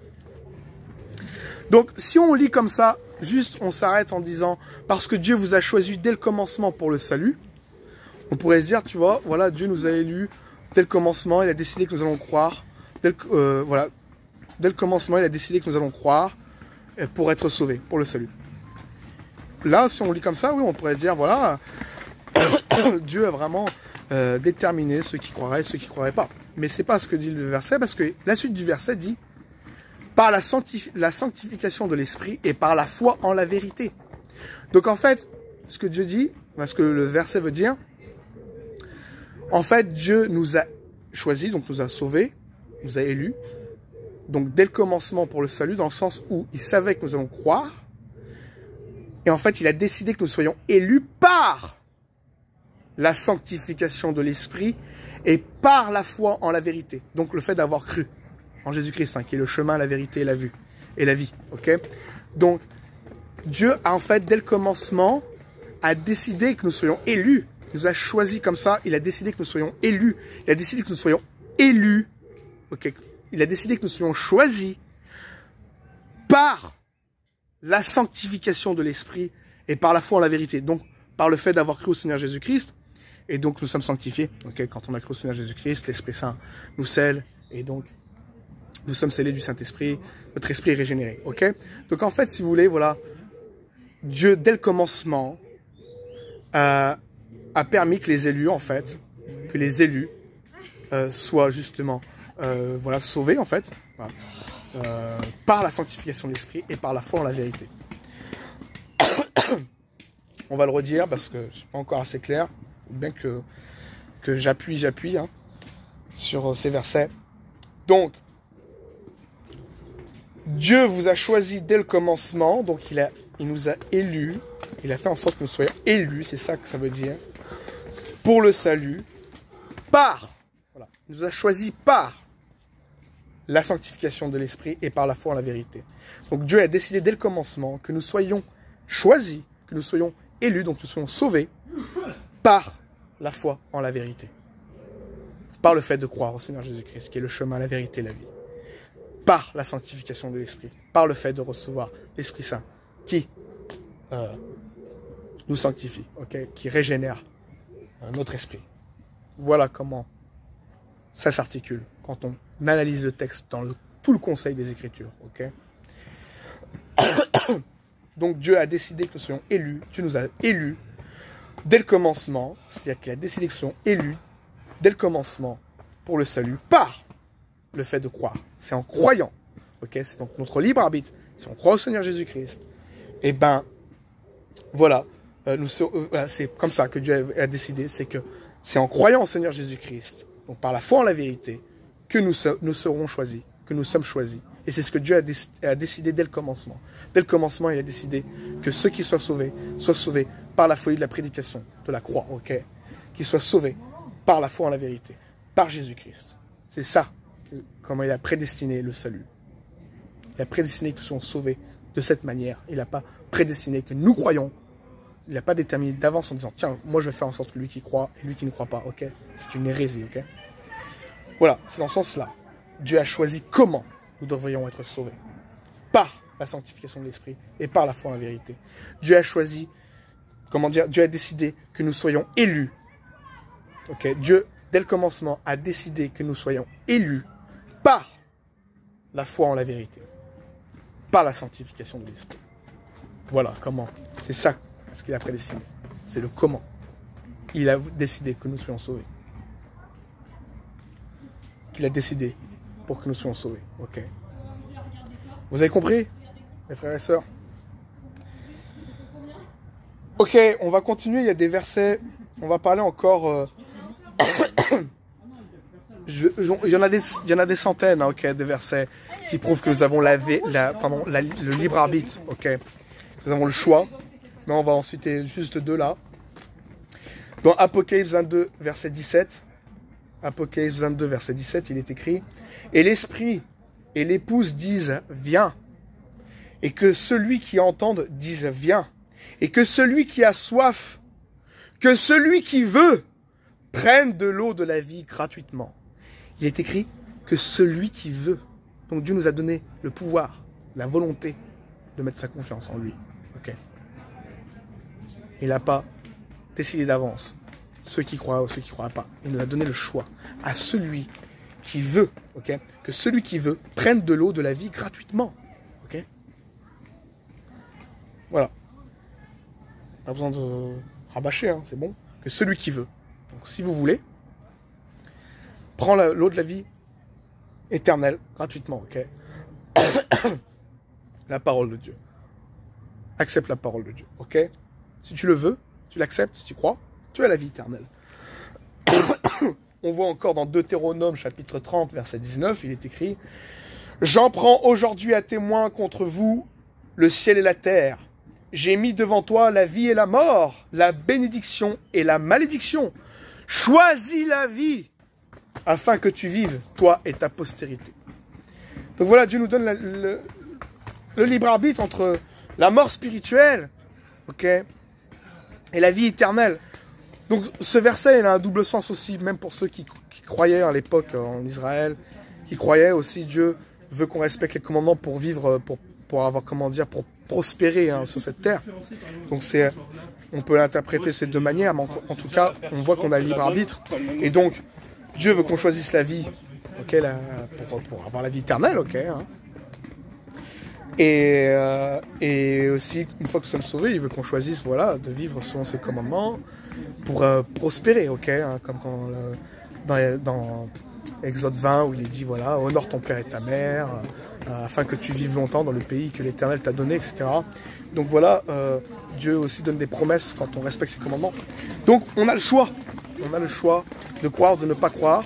Donc, si on lit comme ça, juste on s'arrête en disant « parce que Dieu vous a choisi dès le commencement pour le salut », on pourrait se dire, tu vois, voilà, Dieu nous a élus dès le commencement, il a décidé que nous allons croire, voilà, dès le commencement, il a décidé que nous allons croire pour être sauvés, pour le salut. Là, si on lit comme ça, oui, on pourrait se dire, voilà, Dieu a vraiment déterminé ceux qui croiraient et ceux qui ne croiraient pas. Mais c'est pas ce que dit le verset, parce que la suite du verset dit par la sanctification de l'esprit et par la foi en la vérité. Donc en fait, ce que Dieu dit, ce que le verset veut dire, en fait, Dieu nous a choisis, donc nous a sauvés, nous a élus, donc dès le commencement pour le salut, dans le sens où il savait que nous allons croire, et en fait, il a décidé que nous soyons élus par la sanctification de l'esprit et par la foi en la vérité. Donc le fait d'avoir cru en Jésus-Christ, qui est le chemin, la vérité et la vie. Ok. Donc, Dieu a en fait, dès le commencement, a décidé que nous soyons élus. Il nous a choisis comme ça. Il a décidé que nous soyons élus. Il a décidé que nous soyons élus. Ok. Il a décidé que nous soyons choisis par la sanctification de l'esprit et par la foi en la vérité. Donc, par le fait d'avoir cru au Seigneur Jésus-Christ. Et donc, nous sommes sanctifiés. Ok. Quand on a cru au Seigneur Jésus-Christ, l'Esprit Saint nous scelle. Et donc, nous sommes scellés du Saint-Esprit, notre esprit est régénéré, ok? Donc en fait, si vous voulez, voilà, Dieu, dès le commencement, a permis que les élus, en fait, soient justement, voilà, sauvés, en fait, voilà, par la sanctification de l'esprit et par la foi en la vérité. On va le redire parce que je suis pas encore assez clair, bien que j'appuie hein, sur ces versets. Donc, Dieu vous a choisi dès le commencement, donc il nous a élus, il a fait en sorte que nous soyons élus, c'est ça que ça veut dire, pour le salut, voilà, il nous a choisis par la sanctification de l'esprit et par la foi en la vérité. Donc Dieu a décidé dès le commencement que nous soyons choisis, que nous soyons élus, donc nous soyons sauvés par la foi en la vérité. Par le fait de croire au Seigneur Jésus-Christ, qui est le chemin, la vérité et la vie. Par la sanctification de l'Esprit, par le fait de recevoir l'Esprit Saint qui nous sanctifie, okay, qui régénère notre esprit. Voilà comment ça s'articule quand on analyse le texte dans tout le conseil des Écritures. Okay. Donc Dieu a décidé que nous soyons élus, Dieu nous a élus dès le commencement, c'est-à-dire qu'il a décidé que nous soyons élus dès le commencement pour le salut par le fait de croire. C'est en croyant. Okay, c'est donc notre libre arbitre. Si on croit au Seigneur Jésus-Christ Et ben, voilà, voilà c'est comme ça que Dieu a décidé, c'est que c'est en croyant au Seigneur Jésus-Christ, donc par la foi en la vérité, que nous serons choisis, que nous sommes choisis. Et c'est ce que Dieu a décidé dès le commencement. Dès le commencement, il a décidé que ceux qui soient sauvés par la folie de la prédication, de la croix, ok, qu'ils soient sauvés par la foi en la vérité, par Jésus-Christ. C'est ça, comment il a prédestiné le salut. Il a prédestiné que nous soyons sauvés de cette manière. Il n'a pas prédestiné que nous croyons. Il n'a pas déterminé d'avance en disant, tiens, moi je vais faire en sorte que lui qui croit et lui qui ne croit pas, ok? C'est une hérésie, ok? Voilà, c'est dans ce sens-là. Dieu a choisi comment nous devrions être sauvés. Par la sanctification de l'esprit et par la foi en la vérité. Dieu a choisi, comment dire, Dieu a décidé que nous soyons élus. Ok, Dieu, dès le commencement, a décidé que nous soyons élus par la foi en la vérité. Par la sanctification de l'esprit. Voilà comment. C'est ça ce qu'il a prédestiné. C'est le comment. Il a décidé que nous soyons sauvés. Qu'il a décidé pour que nous soyons sauvés. Ok. Vous avez compris, mes frères et sœurs? Ok, on va continuer. Il y a des versets. On va parler encore. Il y en a des centaines, hein, ok, de versets qui prouvent que nous avons le libre arbitre. Ok, nous avons le choix. Mais on va en citer juste deux là. Dans Apocalypse 22, verset 17. Apocalypse 22, verset 17, il est écrit: et l'esprit et l'épouse disent viens, et que celui qui entende dise viens, et que celui qui a soif, que celui qui veut, prenne de l'eau de la vie gratuitement. Il est écrit que celui qui veut. Donc Dieu nous a donné le pouvoir, la volonté de mettre sa confiance en lui. Ok. Il n'a pas décidé d'avance ceux qui croient ou ceux qui ne croient pas. Il nous a donné le choix à celui qui veut, ok, que celui qui veut prenne de l'eau de la vie gratuitement, ok. Voilà. Pas besoin de rabâcher, hein, c'est bon. Que celui qui veut. Donc si vous voulez, prends l'eau de la vie éternelle gratuitement, ok. La parole de Dieu. Accepte la parole de Dieu, ok. Si tu le veux, tu l'acceptes, si tu crois, tu as la vie éternelle. On voit encore dans Deutéronome chapitre 30 verset 19, il est écrit: j'en prends aujourd'hui à témoin contre vous le ciel et la terre. J'ai mis devant toi la vie et la mort, la bénédiction et la malédiction. Choisis la vie afin que tu vives, toi et ta postérité. Donc voilà, Dieu nous donne le libre arbitre entre la mort spirituelle, ok, et la vie éternelle. Donc ce verset, il a un double sens aussi, même pour ceux qui croyaient à l'époque en Israël, qui croyaient aussi Dieu veut qu'on respecte les commandements pour vivre, pour avoir, comment dire, pour prospérer, hein, sur cette terre. Donc on peut l'interpréter de ces deux manières, mais en tout cas, on voit qu'on a le libre arbitre. Et donc, Dieu veut qu'on choisisse la vie, ok, pour avoir la vie éternelle, ok, hein. Et aussi, une fois que nous sommes sauvés, il veut qu'on choisisse, voilà, de vivre selon ses commandements pour prospérer, ok, hein, comme dans Exode 20 où il est dit, voilà, honore ton père et ta mère, afin que tu vives longtemps dans le pays que l'Éternel t'a donné, etc. Donc voilà, Dieu aussi donne des promesses quand on respecte ses commandements. Donc on a le choix. On a le choix de croire, de ne pas croire.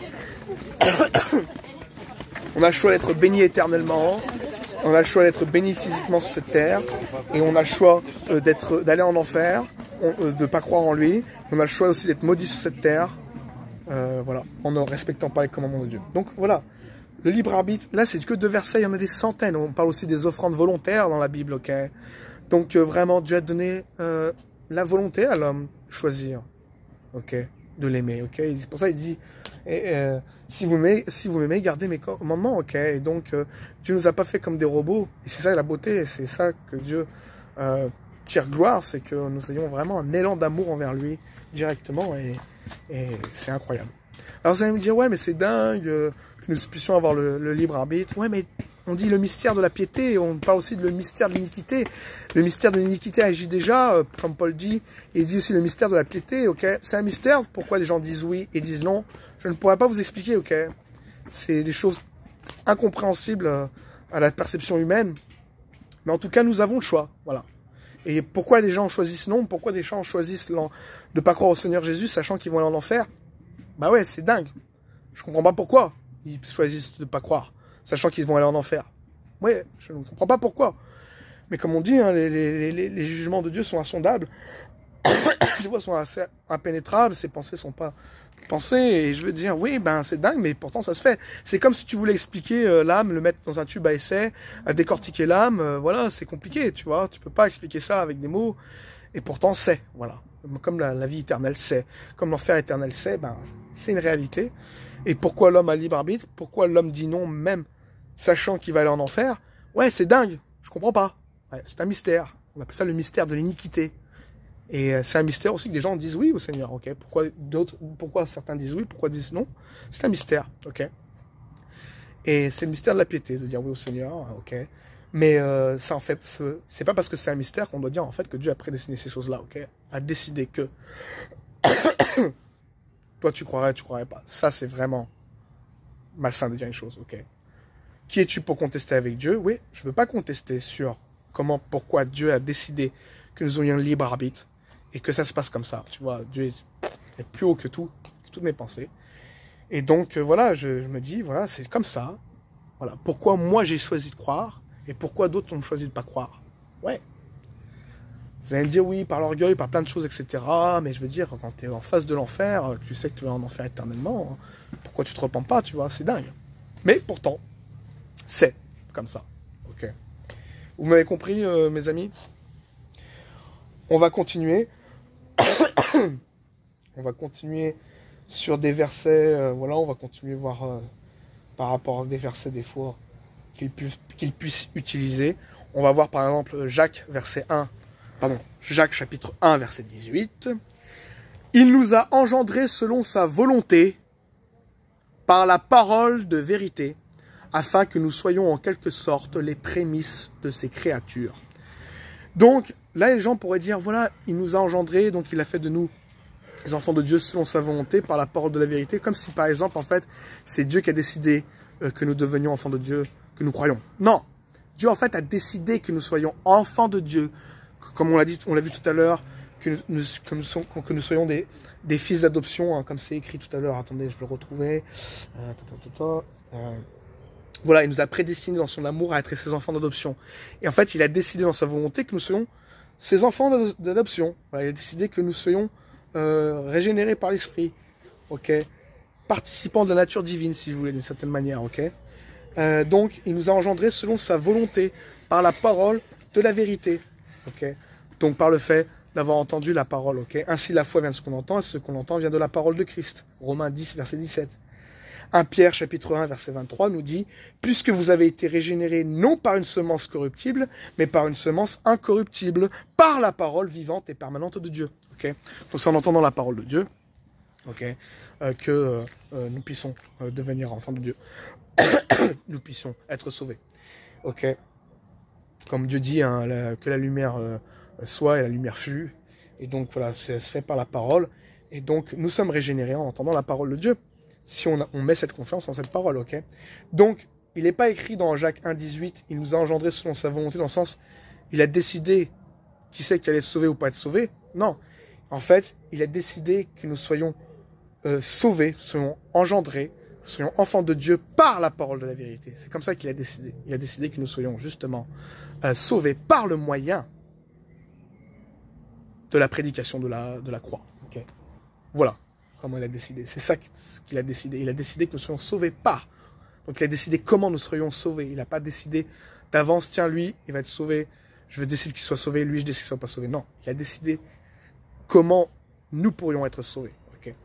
On a le choix d'être béni éternellement. On a le choix d'être béni physiquement sur cette terre. Et on a le choix d'aller en enfer, de ne pas croire en lui. On a le choix aussi d'être maudit sur cette terre. Voilà, en ne respectant pas les commandements de Dieu. Donc voilà, le libre arbitre, là c'est que 2 versets, il y en a des centaines. On parle aussi des offrandes volontaires dans la Bible, ok. Donc vraiment, Dieu a donné la volonté à l'homme de choisir, ok, de l'aimer, ok. C'est pour ça il dit, si vous m'aimez, gardez mes commandements, ok. Et donc Dieu nous a pas fait comme des robots. Et c'est ça la beauté, et c'est ça que Dieu tire gloire, c'est que nous ayons vraiment un élan d'amour envers lui directement, et c'est incroyable. Alors vous allez me dire, ouais, mais c'est dingue que nous puissions avoir le libre arbitre. Ouais, mais on dit le mystère de la piété, et on parle aussi de le mystère de l'iniquité. Le mystère de l'iniquité agit déjà, comme Paul dit, et il dit aussi le mystère de la piété, ok. C'est un mystère, pourquoi les gens disent oui et disent non, je ne pourrais pas vous expliquer, ok. C'est des choses incompréhensibles à la perception humaine, mais en tout cas, nous avons le choix, voilà. Et pourquoi des gens choisissent non? Pourquoi des gens choisissent de pas croire au Seigneur Jésus, sachant qu'ils vont aller en enfer? Bah ouais, c'est dingue. Je comprends pas pourquoi ils choisissent de pas croire, sachant qu'ils vont aller en enfer. Ouais, je ne comprends pas pourquoi. Mais comme on dit, hein, les jugements de Dieu sont insondables. Ses voies sont assez impénétrables, ses pensées sont pas pensées. Et je veux dire, oui, ben c'est dingue, mais pourtant ça se fait. C'est comme si tu voulais expliquer l'âme, le mettre dans un tube à essai, à décortiquer l'âme. Voilà, c'est compliqué, tu vois. Tu peux pas expliquer ça avec des mots. Et pourtant, c'est, voilà. Comme la vie éternelle, c'est. Comme l'enfer éternel, c'est, ben, c'est une réalité. Et pourquoi l'homme a libre arbitre? Pourquoi l'homme dit non, même sachant qu'il va aller en enfer? Ouais, c'est dingue. Je comprends pas. Ouais, c'est un mystère. On appelle ça le mystère de l'iniquité. Et c'est un mystère aussi que des gens disent oui au Seigneur, ok? Pourquoi certains disent oui, pourquoi disent non? C'est un mystère, ok? Et c'est le mystère de la piété, de dire oui au Seigneur, ok? Mais ça en fait, c'est pas parce que c'est un mystère qu'on doit dire en fait que Dieu a prédestiné ces choses-là, ok? A décidé que toi tu croirais pas. Ça c'est vraiment malsain de dire une chose, ok? Qui es-tu pour contester avec Dieu? Oui, je ne peux pas contester sur pourquoi Dieu a décidé que nous ayons un libre arbitre et que ça se passe comme ça. Tu vois, Dieu est plus haut que toutes mes pensées. Et donc, voilà, je me dis, voilà, c'est comme ça. Voilà, pourquoi moi j'ai choisi de croire et pourquoi d'autres ont choisi de ne pas croire. Ouais. Vous allez me dire, oui, par l'orgueil, par plein de choses, etc. Mais je veux dire, quand tu es en face de l'enfer, tu sais que tu vas en enfer éternellement. Pourquoi tu te repens pas, tu vois, c'est dingue. Mais pourtant, c'est comme ça. Ok. Vous m'avez compris, mes amis? On va continuer. On va continuer sur des versets. Voilà, on va continuer à voir par rapport à des versets des fois qu'ils puissent utiliser. On va voir par exemple Jacques chapitre 1, verset 18. Il nous a engendrés selon sa volonté par la parole de vérité, afin que nous soyons en quelque sorte les prémices de ses créatures. Donc, là, les gens pourraient dire, voilà, il nous a engendrés, donc il a fait de nous les enfants de Dieu selon sa volonté, par la parole de la vérité, comme si, par exemple, en fait, c'est Dieu qui a décidé que nous devenions enfants de Dieu, que nous croyons. Non, Dieu, en fait, a décidé que nous soyons enfants de Dieu, comme on l'a vu tout à l'heure, que nous soyons des fils d'adoption, hein, comme c'est écrit tout à l'heure. Attendez, je vais le retrouver. Voilà, il nous a prédestinés dans son amour à être ses enfants d'adoption. Et en fait, il a décidé dans sa volonté que nous soyons ses enfants d'adoption. Voilà, il a décidé que nous soyons régénérés par l'esprit, ok, participants de la nature divine, si vous voulez, d'une certaine manière, ok. Donc, il nous a engendrés selon sa volonté, par la parole de la vérité, ok. Donc, par le fait d'avoir entendu la parole, ok. Ainsi, la foi vient de ce qu'on entend, et ce qu'on entend vient de la parole de Christ. Romains 10, verset 17. 1 Pierre, chapitre 1, verset 23, nous dit « Puisque vous avez été régénérés non par une semence corruptible, mais par une semence incorruptible, par la parole vivante et permanente de Dieu. » Okay. Donc c'est en entendant la parole de Dieu, okay, que nous puissions devenir enfants de Dieu. Nous puissions être sauvés. Okay. Comme Dieu dit, hein, que la lumière soit et la lumière fut. Et donc voilà, ça se fait par la parole. Et donc nous sommes régénérés en entendant la parole de Dieu. Si on met cette confiance en cette parole, ok. Donc, il n'est pas écrit dans Jacques 1, 18, il nous a engendrés selon sa volonté, dans le sens, il a décidé qui c'est qui allait être sauvé ou pas être sauvé. Non. En fait, il a décidé que nous soyons sauvés, soyons engendrés, soyons enfants de Dieu par la parole de la vérité. C'est comme ça qu'il a décidé. Il a décidé que nous soyons justement sauvés par le moyen de la prédication de la croix. Okay. Voilà. Comment il a décidé. C'est ça qu'il a décidé. Il a décidé que nous soyons sauvés par. Donc il a décidé comment nous serions sauvés. Il n'a pas décidé d'avance, tiens, lui, il va être sauvé. Je décide qu'il soit sauvé, lui, je décide qu'il ne soit pas sauvé. Non, il a décidé comment nous pourrions être sauvés. Okay.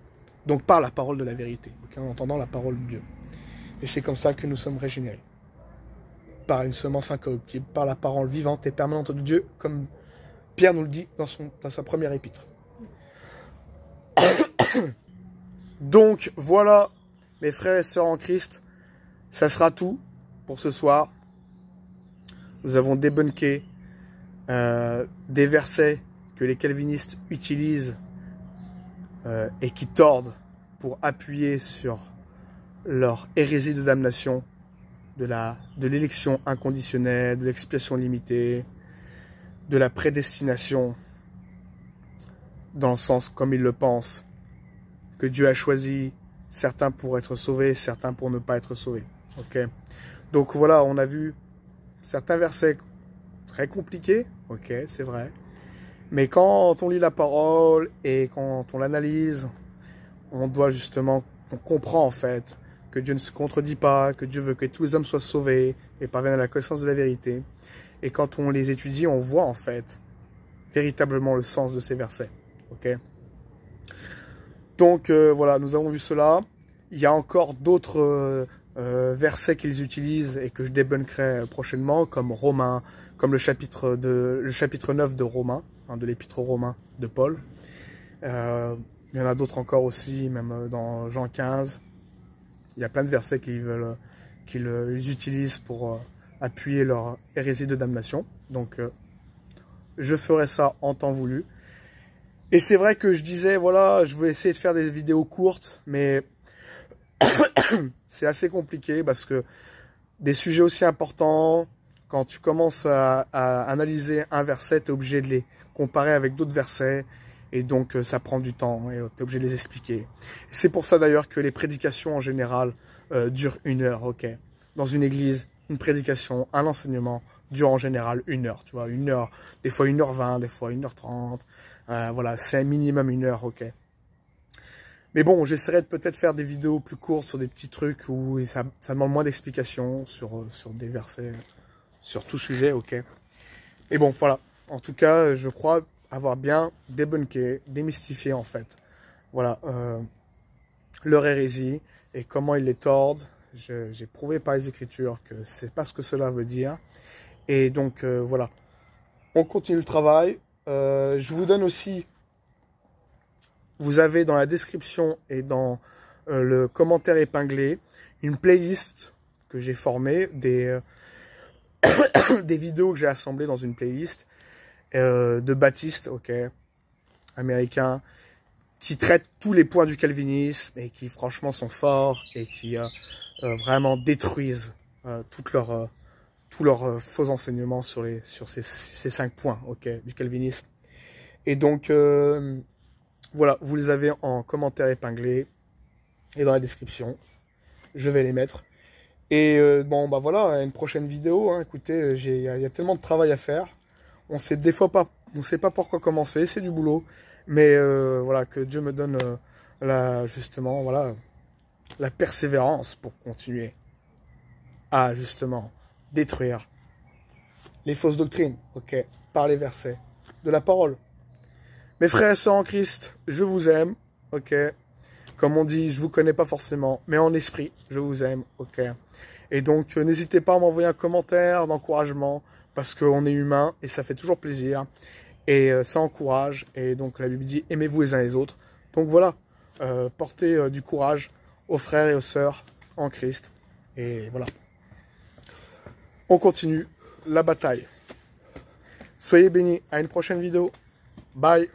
Donc par la parole de la vérité, okay, en entendant la parole de Dieu. Et c'est comme ça que nous sommes régénérés. Par une semence incorruptible, par la parole vivante et permanente de Dieu, comme Pierre nous le dit dans sa première épître. Donc voilà, mes frères et sœurs en Christ, ça sera tout pour ce soir. Nous avons débunké des versets que les calvinistes utilisent et qui tordent pour appuyer sur leur hérésie de damnation, de l'élection inconditionnelle, de l'expiation limitée, de la prédestination, dans le sens comme il le pense, que Dieu a choisi certains pour être sauvés, certains pour ne pas être sauvés. Ok. Donc voilà, on a vu certains versets très compliqués, ok, c'est vrai. Mais quand on lit la parole et quand on l'analyse, on doit justement, on comprend en fait que Dieu ne se contredit pas, que Dieu veut que tous les hommes soient sauvés et parviennent à la connaissance de la vérité. Et quand on les étudie, on voit en fait véritablement le sens de ces versets. Ok. Donc voilà, nous avons vu cela. Il y a encore d'autres versets qu'ils utilisent et que je débunkerai prochainement, comme Romains, comme le chapitre 9 de Romains, hein, de l'épître aux Romains de Paul. Il y en a d'autres encore aussi, même dans Jean 15. Il y a plein de versets qu'ils utilisent pour appuyer leur hérésie de damnation. Donc je ferai ça en temps voulu. Et c'est vrai que je disais, voilà, je vais essayer de faire des vidéos courtes, mais c'est assez compliqué parce que des sujets aussi importants, quand tu commences à analyser un verset, tu es obligé de les comparer avec d'autres versets, et donc ça prend du temps, et tu es obligé de les expliquer. C'est pour ça d'ailleurs que les prédications en général durent 1 heure, ok. Dans une église, une prédication, un enseignement dure en général 1 heure, tu vois, 1 heure, des fois 1h20, des fois 1h30, voilà, c'est un minimum 1 heure, ok. Mais bon, j'essaierai de peut-être faire des vidéos plus courtes sur des petits trucs où ça demande moins d'explications sur des versets, sur tout sujet, ok. Et bon, voilà. En tout cas, je crois avoir bien débunké, démystifié en fait. Voilà, leur hérésie et comment ils les tordent. J'ai prouvé par les Écritures que c'est pas ce que cela veut dire. Et donc, voilà. On continue le travail. Je vous donne aussi... Vous avez dans la description et dans le commentaire épinglé une playlist que j'ai formée, des vidéos que j'ai assemblées dans une playlist de baptistes, ok, américains, qui traitent tous les points du calvinisme et qui franchement sont forts et qui vraiment détruisent tous leurs faux enseignements sur ces 5 points, ok, du calvinisme. Et donc... voilà, vous les avez en commentaire épinglé et dans la description. Je vais les mettre. Et bon, bah voilà, une prochaine vidéo. Hein, écoutez, il y a tellement de travail à faire. On sait des fois pas, on sait pas par quoi commencer. C'est du boulot, mais voilà, que Dieu me donne justement, voilà, la persévérance pour continuer à justement détruire les fausses doctrines, ok, par les versets de la parole. Mes frères et sœurs en Christ, je vous aime, ok. Comme on dit, je vous connais pas forcément, mais en esprit, je vous aime, ok. Et donc, n'hésitez pas à m'envoyer un commentaire d'encouragement, parce qu'on est humain, et ça fait toujours plaisir, et ça encourage, et donc la Bible dit, aimez-vous les uns les autres. Donc voilà, portez du courage aux frères et aux sœurs en Christ, et voilà. On continue la bataille. Soyez bénis, à une prochaine vidéo. Bye.